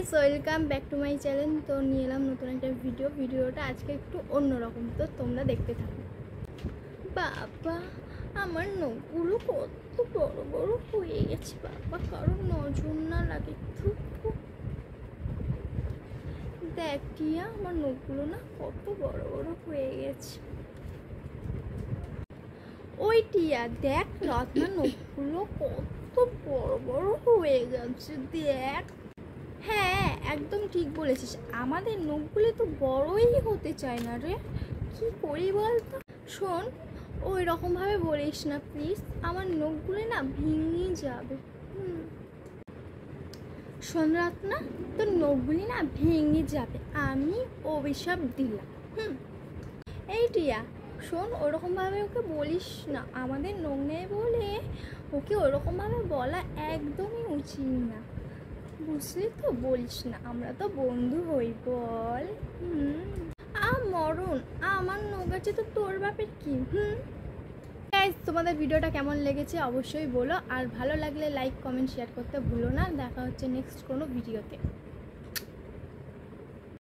Guys, welcome back to my channel. তো নিয়ে এলাম নতুন একটা ভিডিওটা আজকে একটু অন্যরকম, তো তোমরা দেখতে থাকো। বাবা, আমার নখগুলো কত বড় বড় হয়ে গেছে বাবা, কারণ নজর না লাগে। দেখ টিয়া, আমার নখগুলো না কত বড় বড় হয়ে গেছে। ওই টিয়া দেখ, রত্না নখগুলো কত বড় বড় হয়ে গেছে, দেখ। হ্যাঁ, একদম ঠিক বলেছিস, আমাদের নখগুলো তো বড়ই হতে চায় না রে, কি করি বলতো। শোন, ওই রকমভাবে বলিস না প্লিজ, আমার নখগুলো না ভেঙে যাবে। শোন রত্না, তোর নখগুলি না ভেঙে যাবে, আমি অভিশাপ দিলাম। এই টিয়া শোন, ওরকমভাবে ওকে বলিস না, আমাদের নখ নেই বলে ওকে ওরকমভাবে বলা একদমই উচিত না, বুঝলি তো? বলিস না, আমরা তো বন্ধু হই, বল। মরণ, আমার নখ আছে তো তোর বাপের কি? গাইস, তোমাদের ভিডিওটা কেমন লেগেছে অবশ্যই বলো, আর ভালো লাগলে লাইক কমেন্ট শেয়ার করতে ভুলো না। দেখা হচ্ছে নেক্সট কোনো ভিডিওতে।